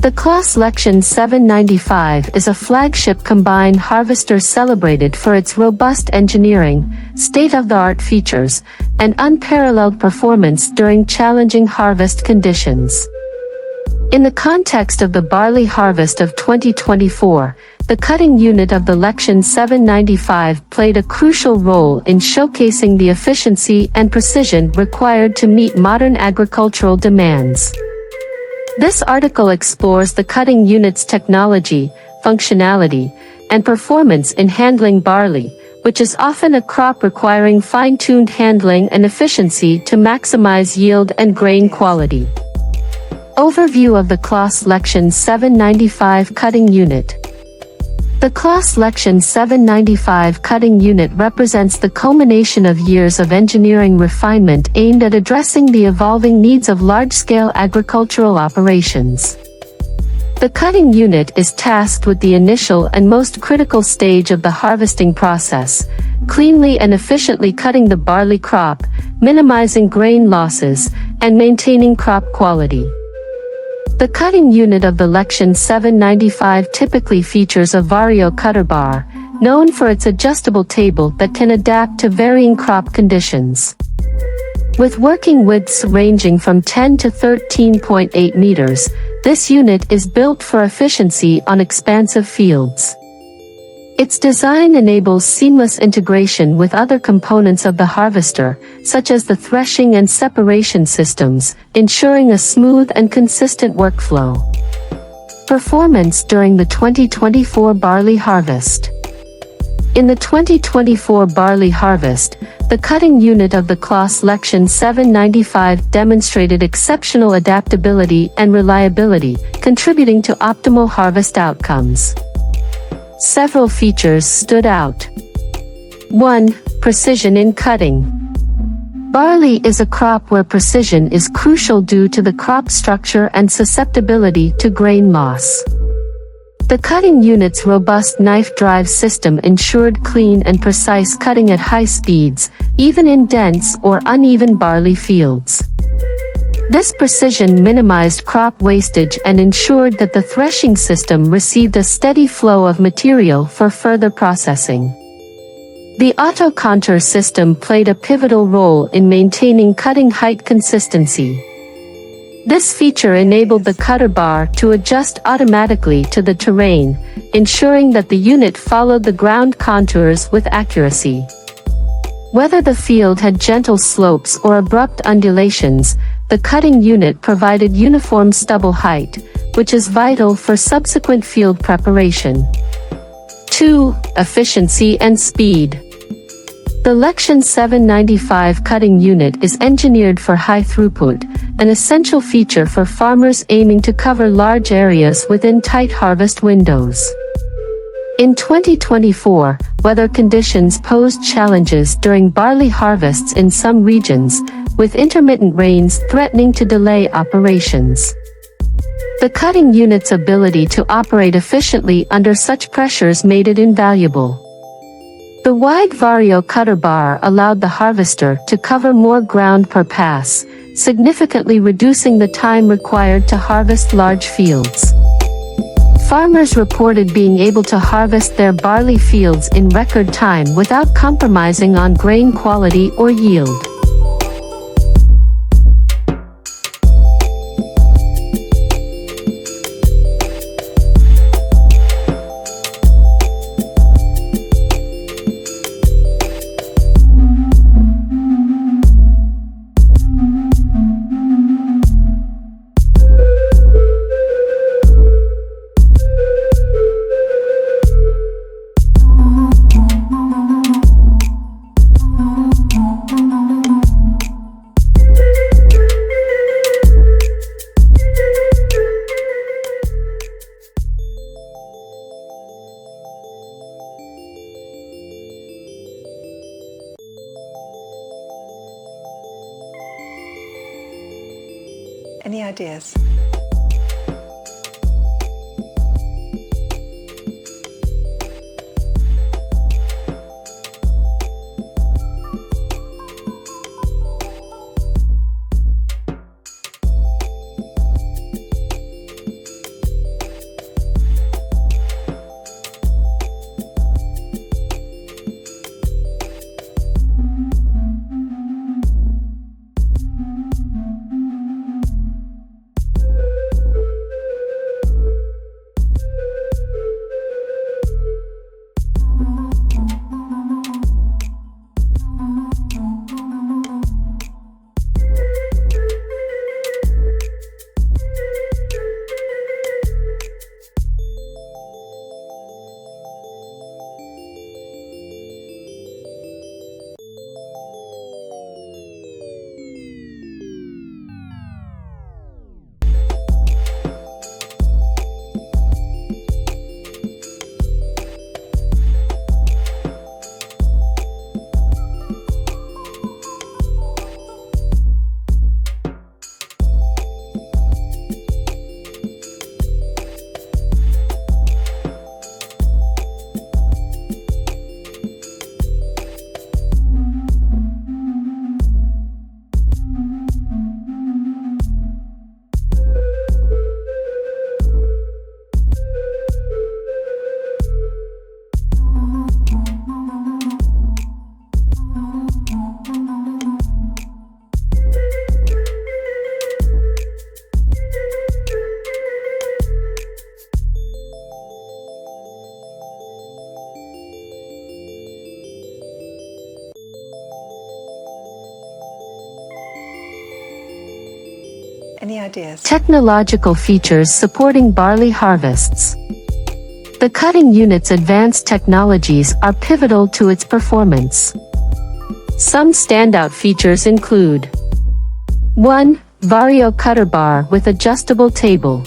The CLAAS LEXION 795 is a flagship combine harvester celebrated for its robust engineering, state-of-the-art features, and unparalleled performance during challenging harvest conditions. In the context of the barley harvest of 2024, the cutting unit of the LEXION 795 played a crucial role in showcasing the efficiency and precision required to meet modern agricultural demands. This article explores the cutting unit's technology, functionality, and performance in handling barley, which is often a crop requiring fine-tuned handling and efficiency to maximize yield and grain quality. Overview of the CLAAS LEXION 795 cutting unit. The CLAAS LEXION 795 cutting unit represents the culmination of years of engineering refinement aimed at addressing the evolving needs of large-scale agricultural operations. The cutting unit is tasked with the initial and most critical stage of the harvesting process, cleanly and efficiently cutting the barley crop, minimizing grain losses, and maintaining crop quality. The cutting unit of the LEXION 795 typically features a vario cutter bar, known for its adjustable table that can adapt to varying crop conditions. With working widths ranging from 10 to 13.8 meters, this unit is built for efficiency on expansive fields. Its design enables seamless integration with other components of the harvester, such as the threshing and separation systems, ensuring a smooth and consistent workflow. Performance during the 2024 barley harvest. In the 2024 barley harvest, the cutting unit of the CLAAS LEXION 795 demonstrated exceptional adaptability and reliability, contributing to optimal harvest outcomes. Several features stood out. 1. Precision in cutting. Barley is a crop where precision is crucial due to the crop structure and susceptibility to grain loss. The cutting unit's robust knife drive system ensured clean and precise cutting at high speeds, even in dense or uneven barley fields. This precision minimized crop wastage and ensured that the threshing system received a steady flow of material for further processing. The auto-contour system played a pivotal role in maintaining cutting height consistency. This feature enabled the cutter bar to adjust automatically to the terrain, ensuring that the unit followed the ground contours with accuracy. Whether the field had gentle slopes or abrupt undulations, the cutting unit provided uniform stubble height, which is vital for subsequent field preparation. 2. Efficiency and speed. The LEXION 795 cutting unit is engineered for high throughput, an essential feature for farmers aiming to cover large areas within tight harvest windows. In 2024, weather conditions posed challenges during barley harvests in some regions, with intermittent rains threatening to delay operations. The cutting unit's ability to operate efficiently under such pressures made it invaluable. The wide vario cutter bar allowed the harvester to cover more ground per pass, significantly reducing the time required to harvest large fields. Farmers reported being able to harvest their barley fields in record time without compromising on grain quality or yield. Any ideas? Any ideas? Technological features supporting barley harvests. The cutting unit's advanced technologies are pivotal to its performance. Some standout features include 1. Vario cutter bar with adjustable table.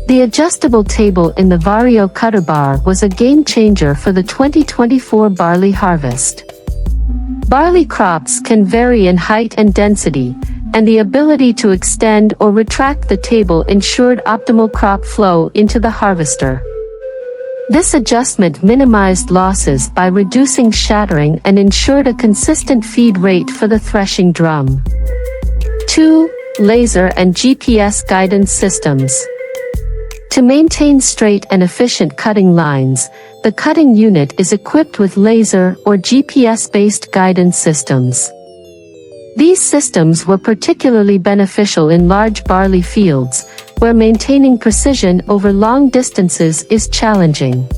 The adjustable table in the Vario cutter bar was a game changer for the 2024 barley harvest. Barley crops can vary in height and density, and the ability to extend or retract the table ensured optimal crop flow into the harvester. This adjustment minimized losses by reducing shattering and ensured a consistent feed rate for the threshing drum. 2. Laser and GPS guidance systems. To maintain straight and efficient cutting lines, the cutting unit is equipped with laser or GPS-based guidance systems. These systems were particularly beneficial in large barley fields, where maintaining precision over long distances is challenging.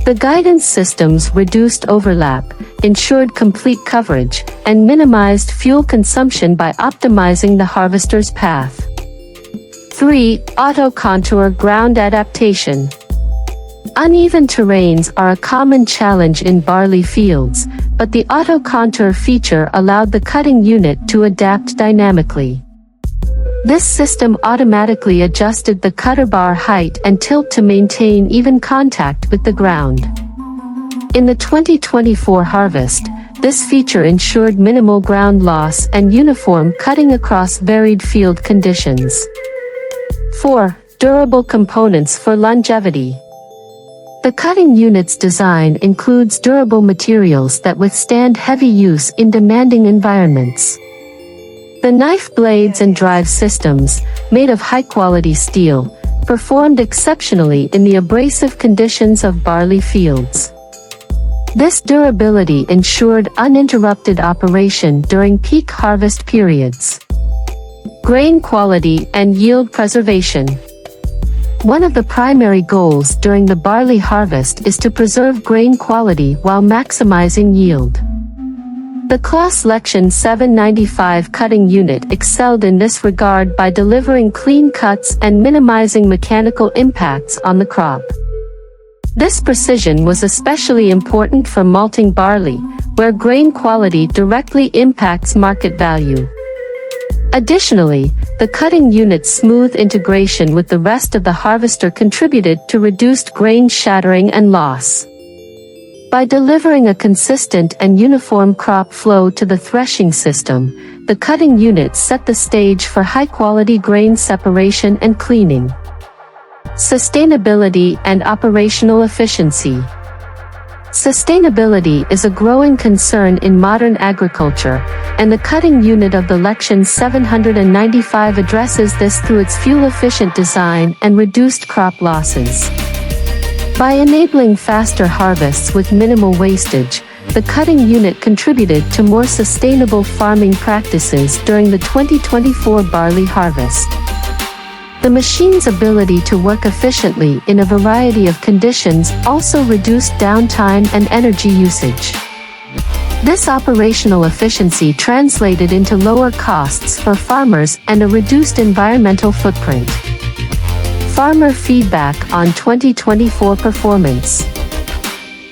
The guidance systems reduced overlap, ensured complete coverage, and minimized fuel consumption by optimizing the harvester's path. 3. Auto contour ground adaptation. Uneven terrains are a common challenge in barley fields, but the auto contour feature allowed the cutting unit to adapt dynamically. This system automatically adjusted the cutter bar height and tilt to maintain even contact with the ground. In the 2024 harvest, this feature ensured minimal ground loss and uniform cutting across varied field conditions. 4. Durable components for longevity. The cutting unit's design includes durable materials that withstand heavy use in demanding environments. The knife blades and drive systems, made of high-quality steel, performed exceptionally in the abrasive conditions of barley fields. This durability ensured uninterrupted operation during peak harvest periods. Grain quality and yield preservation. One of the primary goals during the barley harvest is to preserve grain quality while maximizing yield. The CLAAS LEXION 795 cutting unit excelled in this regard by delivering clean cuts and minimizing mechanical impacts on the crop. This precision was especially important for malting barley, where grain quality directly impacts market value. Additionally, the cutting unit's smooth integration with the rest of the harvester contributed to reduced grain shattering and loss. By delivering a consistent and uniform crop flow to the threshing system, the cutting unit set the stage for high-quality grain separation and cleaning. Sustainability and operational efficiency. Sustainability is a growing concern in modern agriculture, and the cutting unit of the LEXION 795 addresses this through its fuel-efficient design and reduced crop losses. By enabling faster harvests with minimal wastage, the cutting unit contributed to more sustainable farming practices during the 2024 barley harvest. The machine's ability to work efficiently in a variety of conditions also reduced downtime and energy usage. This operational efficiency translated into lower costs for farmers and a reduced environmental footprint. Farmer feedback on 2024 performance.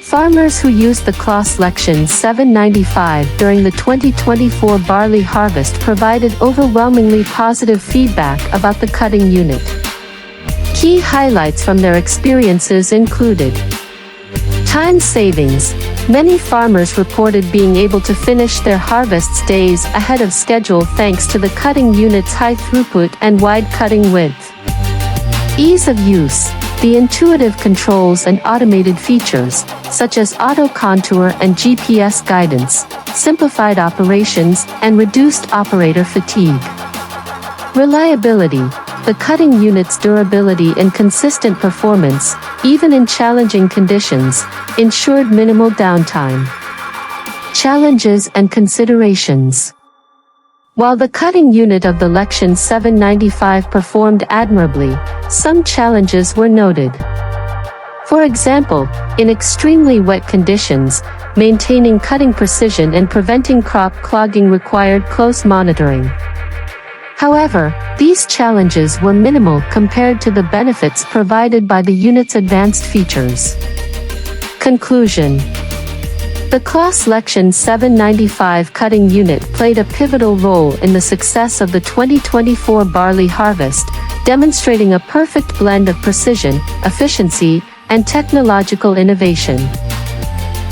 Farmers who used the CLAAS LEXION 795 during the 2024 barley harvest provided overwhelmingly positive feedback about the cutting unit. Key highlights from their experiences included time savings. Many farmers reported being able to finish their harvests days ahead of schedule thanks to the cutting unit's high throughput and wide cutting width. Ease of use. The intuitive controls and automated features, such as auto contour and GPS guidance, simplified operations and reduced operator fatigue. Reliability. The cutting unit's durability and consistent performance, even in challenging conditions, ensured minimal downtime. Challenges and considerations. While the cutting unit of the LEXION 795 performed admirably, some challenges were noted. For example, in extremely wet conditions, maintaining cutting precision and preventing crop clogging required close monitoring. However, these challenges were minimal compared to the benefits provided by the unit's advanced features. Conclusion. The CLAAS LEXION 795 cutting unit played a pivotal role in the success of the 2024 barley harvest, demonstrating a perfect blend of precision, efficiency, and technological innovation.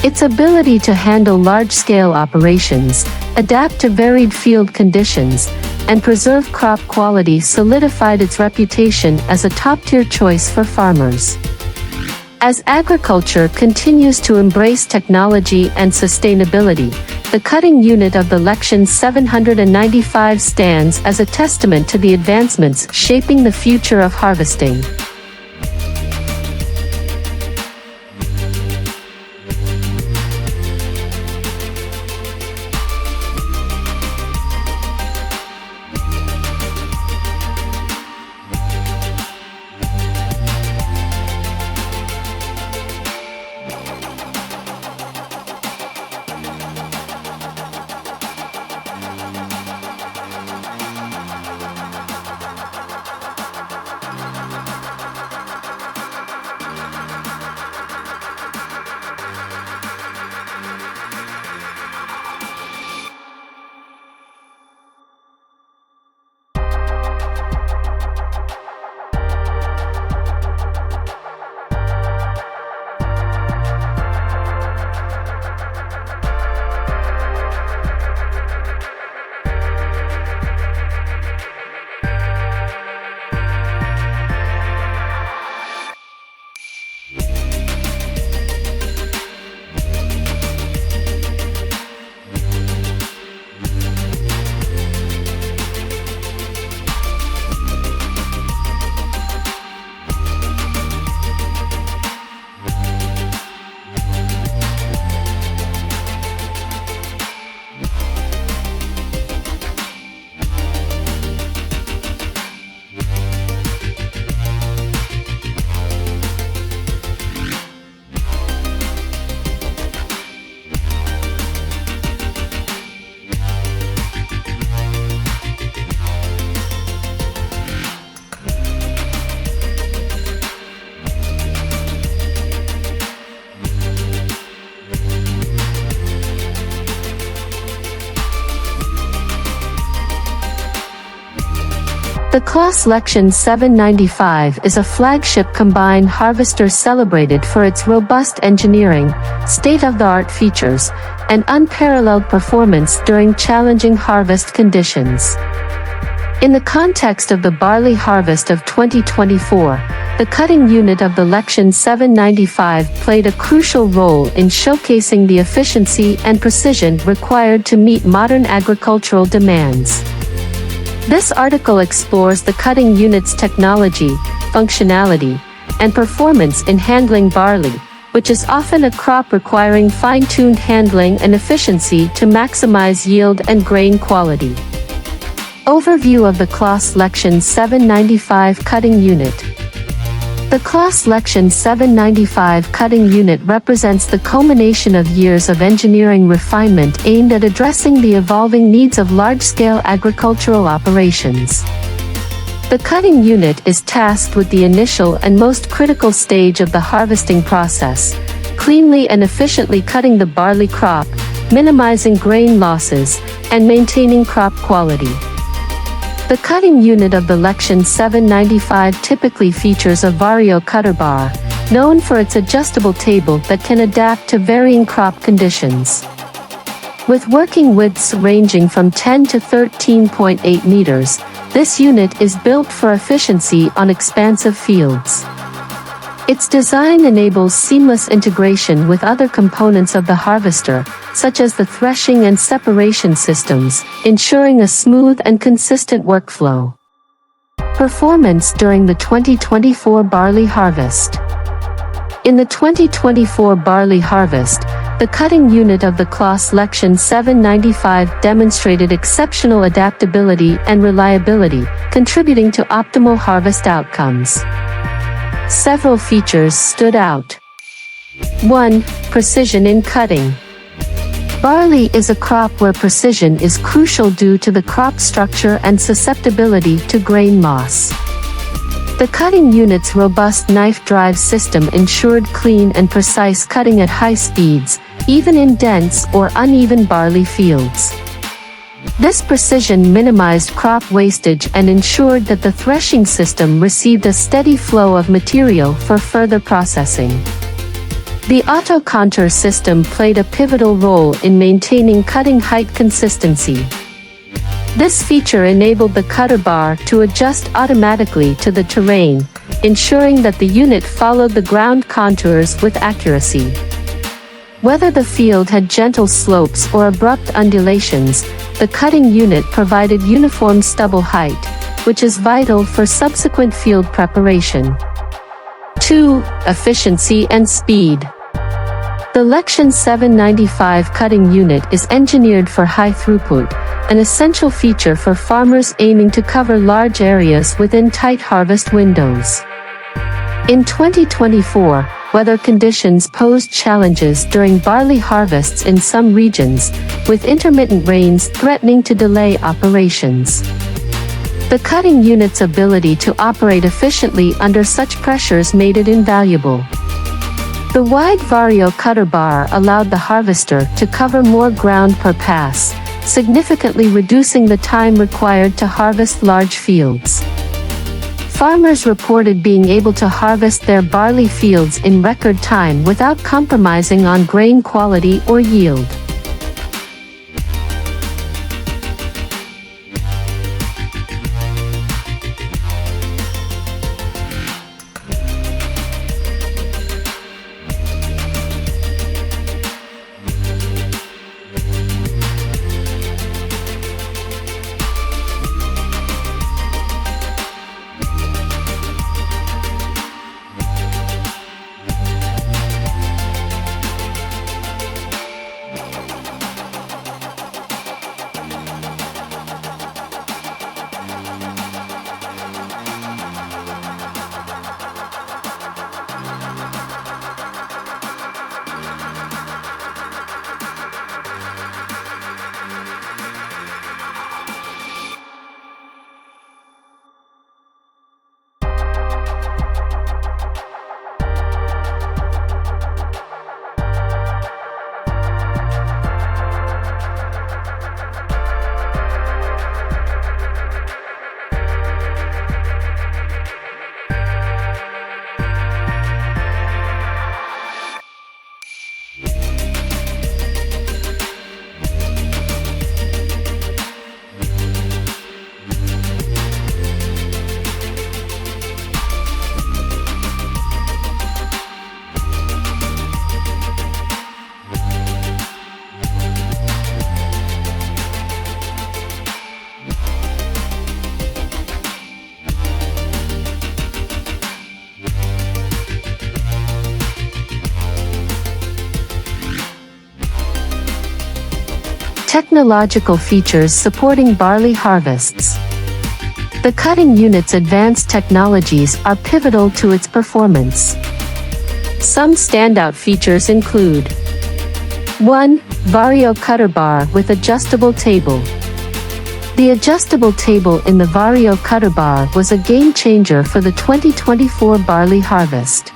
Its ability to handle large-scale operations, adapt to varied field conditions, and preserve crop quality solidified its reputation as a top-tier choice for farmers. As agriculture continues to embrace technology and sustainability, the cutting unit of the LEXION 795 stands as a testament to the advancements shaping the future of harvesting. The CLAAS LEXION 795 is a flagship combine harvester celebrated for its robust engineering, state-of-the-art features, and unparalleled performance during challenging harvest conditions. In the context of the barley harvest of 2024, the cutting unit of the LEXION 795 played a crucial role in showcasing the efficiency and precision required to meet modern agricultural demands. This article explores the cutting unit's technology, functionality, and performance in handling barley, which is often a crop requiring fine-tuned handling and efficiency to maximize yield and grain quality. Overview of the CLAAS LEXION 795 cutting unit. The CLAAS LEXION 795 cutting unit represents the culmination of years of engineering refinement aimed at addressing the evolving needs of large-scale agricultural operations. The cutting unit is tasked with the initial and most critical stage of the harvesting process, cleanly and efficiently cutting the barley crop, minimizing grain losses, and maintaining crop quality. The cutting unit of the LEXION 795 typically features a Vario cutter bar, known for its adjustable table that can adapt to varying crop conditions. With working widths ranging from 10 to 13.8 meters, this unit is built for efficiency on expansive fields. Its design enables seamless integration with other components of the harvester, such as the threshing and separation systems, ensuring a smooth and consistent workflow. Performance during the 2024 barley harvest. In the 2024 barley harvest, the cutting unit of the CLAAS LEXION 795 demonstrated exceptional adaptability and reliability, contributing to optimal harvest outcomes. Several features stood out. 1. Precision in cutting. Barley is a crop where precision is crucial due to the crop structure and susceptibility to grain loss. The cutting unit's robust knife drive system ensured clean and precise cutting at high speeds, even in dense or uneven barley fields. This precision minimized crop wastage and ensured that the threshing system received a steady flow of material for further processing. The auto-contour system played a pivotal role in maintaining cutting height consistency. This feature enabled the cutter bar to adjust automatically to the terrain, ensuring that the unit followed the ground contours with accuracy. Whether the field had gentle slopes or abrupt undulations, the cutting unit provided uniform stubble height, which is vital for subsequent field preparation. 2. Efficiency and speed. The LEXION 795 cutting unit is engineered for high throughput, an essential feature for farmers aiming to cover large areas within tight harvest windows. In 2024, weather conditions posed challenges during barley harvests in some regions, with intermittent rains threatening to delay operations. The cutting unit's ability to operate efficiently under such pressures made it invaluable. The wide Vario cutter bar allowed the harvester to cover more ground per pass, significantly reducing the time required to harvest large fields. Farmers reported being able to harvest their barley fields in record time without compromising on grain quality or yield. Technological features supporting barley harvests. The cutting unit's advanced technologies are pivotal to its performance. Some standout features include 1. Vario cutter bar with adjustable table. The adjustable table in the Vario cutter bar was a game changer for the 2024 barley harvest.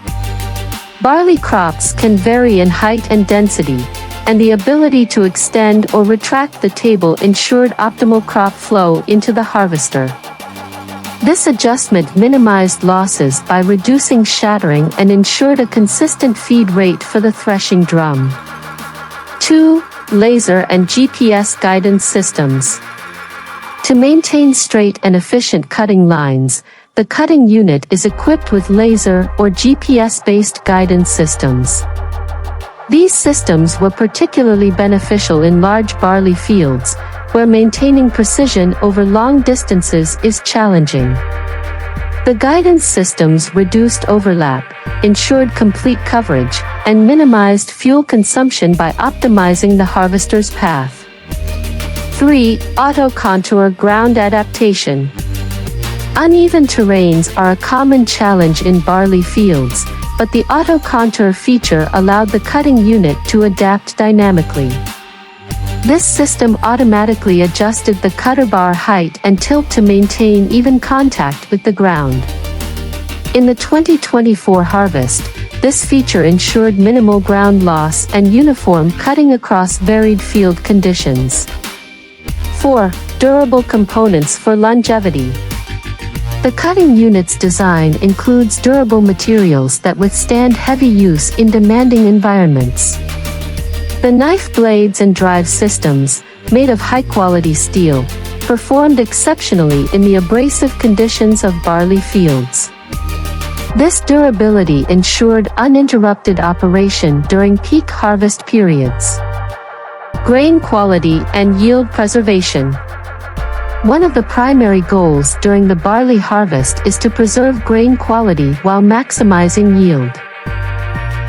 Barley crops can vary in height and density, and the ability to extend or retract the table ensured optimal crop flow into the harvester. This adjustment minimized losses by reducing shattering and ensured a consistent feed rate for the threshing drum. 2. Laser and GPS guidance systems. To maintain straight and efficient cutting lines, the cutting unit is equipped with laser or GPS-based guidance systems. These systems were particularly beneficial in large barley fields, where maintaining precision over long distances is challenging. The guidance systems reduced overlap, ensured complete coverage, and minimized fuel consumption by optimizing the harvester's path. 3. Auto-contour ground adaptation. Uneven terrains are a common challenge in barley fields, but the auto-contour feature allowed the cutting unit to adapt dynamically. This system automatically adjusted the cutter bar height and tilt to maintain even contact with the ground. In the 2024 harvest, this feature ensured minimal ground loss and uniform cutting across varied field conditions. 4. Durable components for longevity. The cutting unit's design includes durable materials that withstand heavy use in demanding environments. The knife blades and drive systems, made of high-quality steel, performed exceptionally in the abrasive conditions of barley fields. This durability ensured uninterrupted operation during peak harvest periods. Grain quality and yield preservation. One of the primary goals during the barley harvest is to preserve grain quality while maximizing yield.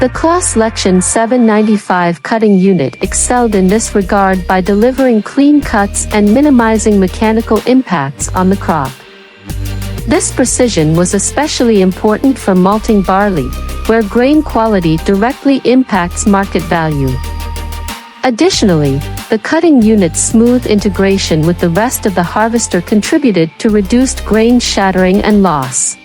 The CLAAS LEXION 795 cutting unit excelled in this regard by delivering clean cuts and minimizing mechanical impacts on the crop. This precision was especially important for malting barley, where grain quality directly impacts market value. Additionally, the cutting unit's smooth integration with the rest of the harvester contributed to reduced grain shattering and loss.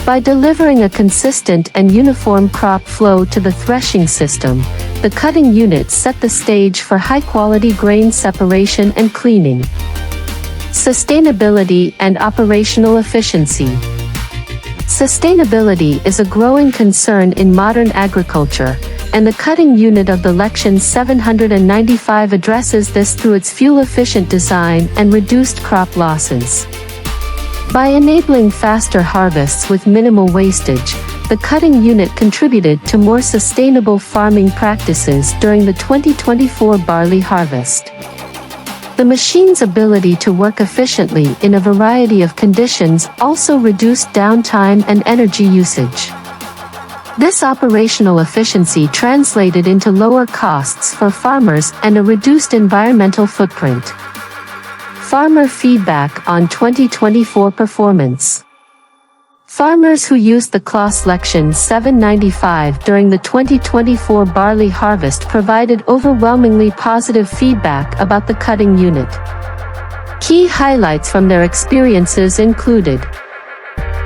By delivering a consistent and uniform crop flow to the threshing system, the cutting unit set the stage for high-quality grain separation and cleaning. Sustainability and operational efficiency. Sustainability is a growing concern in modern agriculture, and the cutting unit of the LEXION 795 addresses this through its fuel-efficient design and reduced crop losses. By enabling faster harvests with minimal wastage, the cutting unit contributed to more sustainable farming practices during the 2024 barley harvest. The machine's ability to work efficiently in a variety of conditions also reduced downtime and energy usage. This operational efficiency translated into lower costs for farmers and a reduced environmental footprint. Farmer feedback on 2024 performance. Farmers who used the CLAAS LEXION 795 during the 2024 barley harvest provided overwhelmingly positive feedback about the cutting unit. Key highlights from their experiences included: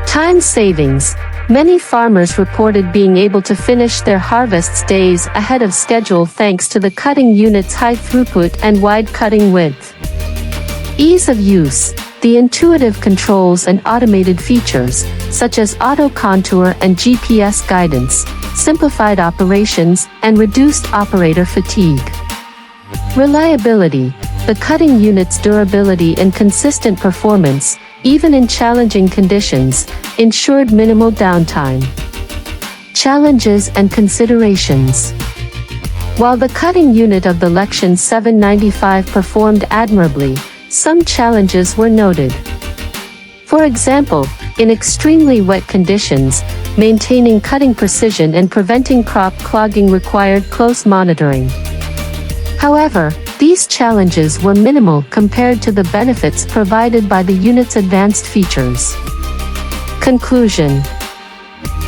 time savings. Many farmers reported being able to finish their harvests days ahead of schedule thanks to the cutting unit's high throughput and wide cutting width. Ease of use. The intuitive controls and automated features, such as auto contour and GPS guidance, simplified operations and reduced operator fatigue. Reliability. The cutting unit's durability and consistent performance, even in challenging conditions, ensured minimal downtime. Challenges and considerations. While the cutting unit of the LEXION 795 performed admirably, some challenges were noted. For example, in extremely wet conditions, maintaining cutting precision and preventing crop clogging required close monitoring. However, these challenges were minimal compared to the benefits provided by the unit's advanced features. Conclusion.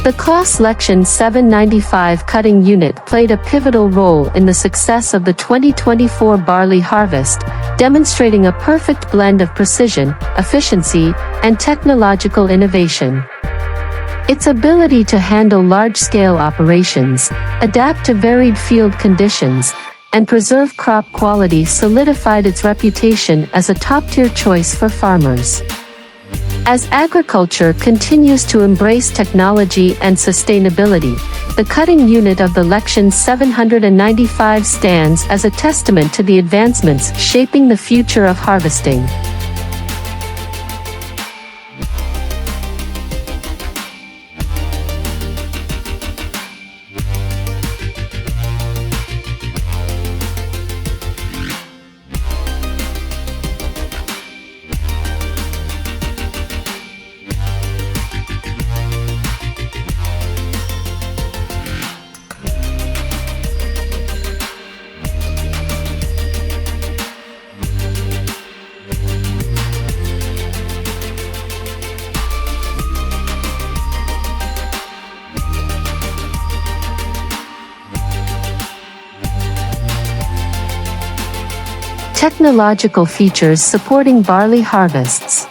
The CLAAS LEXION 795 cutting unit played a pivotal role in the success of the 2024 barley harvest, demonstrating a perfect blend of precision, efficiency, and technological innovation. Its ability to handle large-scale operations, adapt to varied field conditions, and preserve crop quality solidified its reputation as a top-tier choice for farmers. As agriculture continues to embrace technology and sustainability, the cutting unit of the LEXION 795 stands as a testament to the advancements shaping the future of harvesting. Technological features supporting barley harvests.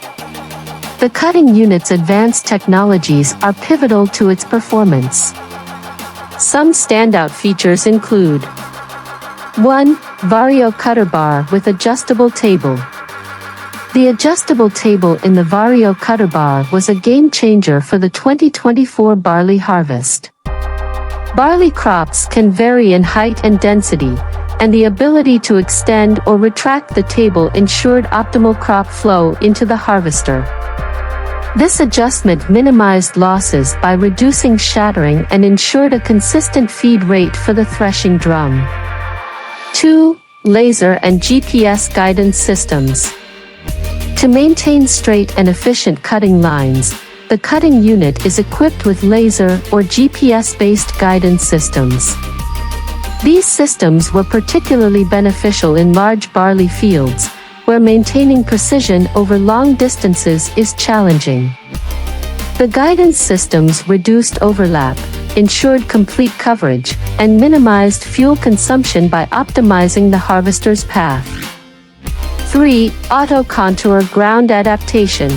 The cutting unit's advanced technologies are pivotal to its performance. Some standout features include 1. Vario cutter bar with adjustable table. The adjustable table in the Vario cutter bar was a game changer for the 2024 barley harvest. Barley crops can vary in height and density, and the ability to extend or retract the table ensured optimal crop flow into the harvester. This adjustment minimized losses by reducing shattering and ensured a consistent feed rate for the threshing drum. 2. Laser and GPS guidance systems. To maintain straight and efficient cutting lines, the cutting unit is equipped with laser or GPS-based guidance systems. These systems were particularly beneficial in large barley fields, where maintaining precision over long distances is challenging. The guidance systems reduced overlap, ensured complete coverage, and minimized fuel consumption by optimizing the harvester's path. 3. Auto contour ground adaptation.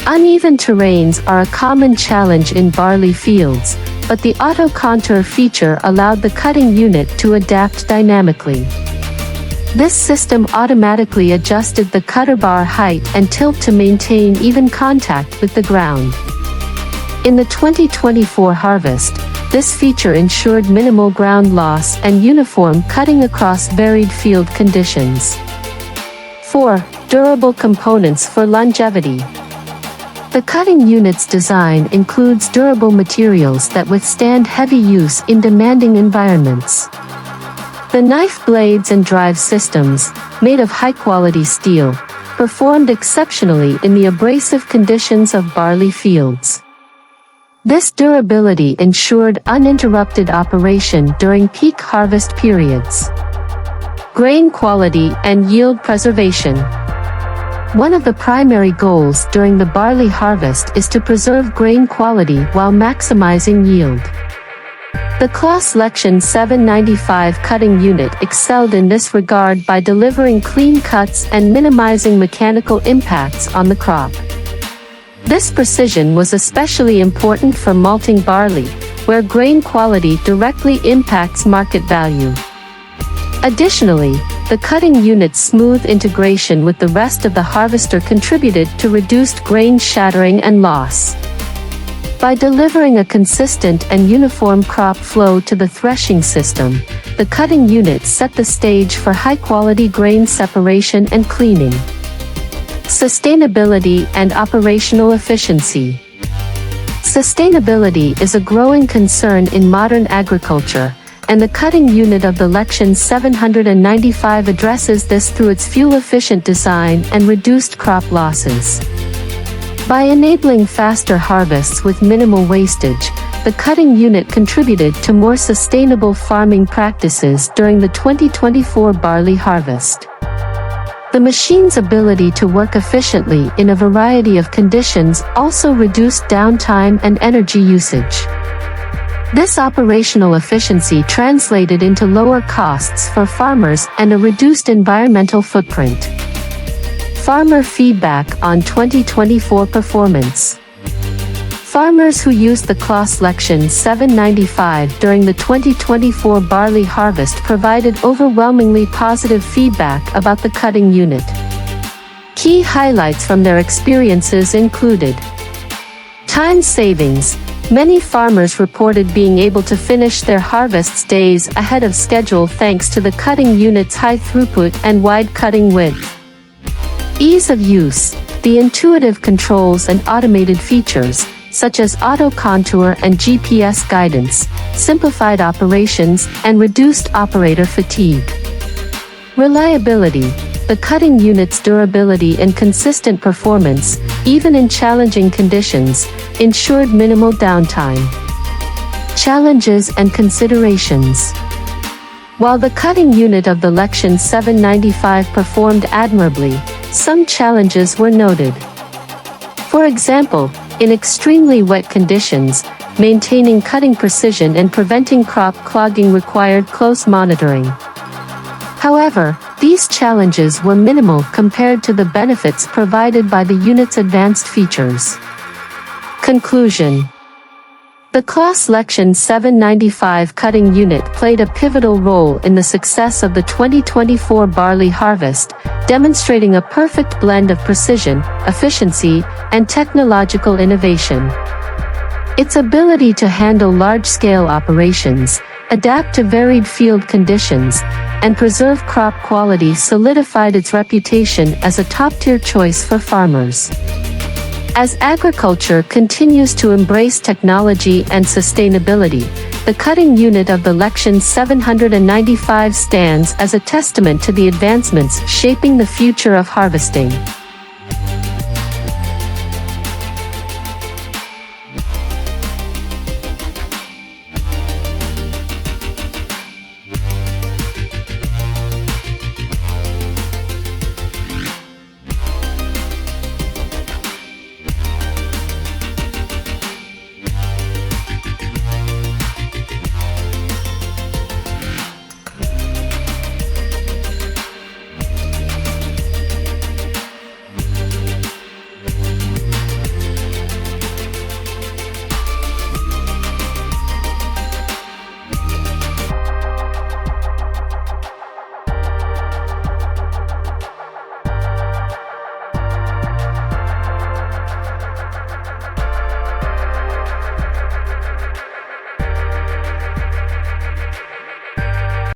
Uneven terrains are a common challenge in barley fields, but the auto contour feature allowed the cutting unit to adapt dynamically. This system automatically adjusted the cutter bar height and tilt to maintain even contact with the ground. In the 2024 harvest, this feature ensured minimal ground loss and uniform cutting across varied field conditions. 4. Durable components for longevity. The cutting unit's design includes durable materials that withstand heavy use in demanding environments. The knife blades and drive systems, made of high-quality steel, performed exceptionally in the abrasive conditions of barley fields. This durability ensured uninterrupted operation during peak harvest periods. Grain quality and yield preservation. One of the primary goals during the barley harvest is to preserve grain quality while maximizing yield. The CLAAS LEXION 795 cutting unit excelled in this regard by delivering clean cuts and minimizing mechanical impacts on the crop. This precision was especially important for malting barley, where grain quality directly impacts market value. Additionally, the cutting unit's smooth integration with the rest of the harvester contributed to reduced grain shattering and loss. By delivering a consistent and uniform crop flow to the threshing system, the cutting unit set the stage for high-quality grain separation and cleaning. Sustainability and operational efficiency. Sustainability is a growing concern in modern agriculture, and the cutting unit of the LEXION 795 addresses this through its fuel-efficient design and reduced crop losses. By enabling faster harvests with minimal wastage, the cutting unit contributed to more sustainable farming practices during the 2024 barley harvest. The machine's ability to work efficiently in a variety of conditions also reduced downtime and energy usage. This operational efficiency translated into lower costs for farmers and a reduced environmental footprint. Farmer feedback on 2024 performance. Farmers who used the CLAAS LEXION 795 during the 2024 barley harvest provided overwhelmingly positive feedback about the cutting unit. Key highlights from their experiences included: time savings. Many farmers reported being able to finish their harvests days ahead of schedule thanks to the cutting unit's high throughput and wide cutting width. Ease of use. The intuitive controls and automated features, such as auto contour and GPS guidance, simplified operations and reduced operator fatigue. Reliability. The cutting unit's durability and consistent performance, even in challenging conditions, ensured minimal downtime. Challenges and considerations. While the cutting unit of the LEXION 795 performed admirably, some challenges were noted. For example, in extremely wet conditions, maintaining cutting precision and preventing crop clogging required close monitoring. However, these challenges were minimal compared to the benefits provided by the unit's advanced features. Conclusion. The CLAAS LEXION 795 cutting unit played a pivotal role in the success of the 2024 barley harvest, demonstrating a perfect blend of precision, efficiency, and technological innovation. Its ability to handle large-scale operations, adapt to varied field conditions, and preserve crop quality solidified its reputation as a top-tier choice for farmers. As agriculture continues to embrace technology and sustainability, the cutting unit of the LEXION 795 stands as a testament to the advancements shaping the future of harvesting.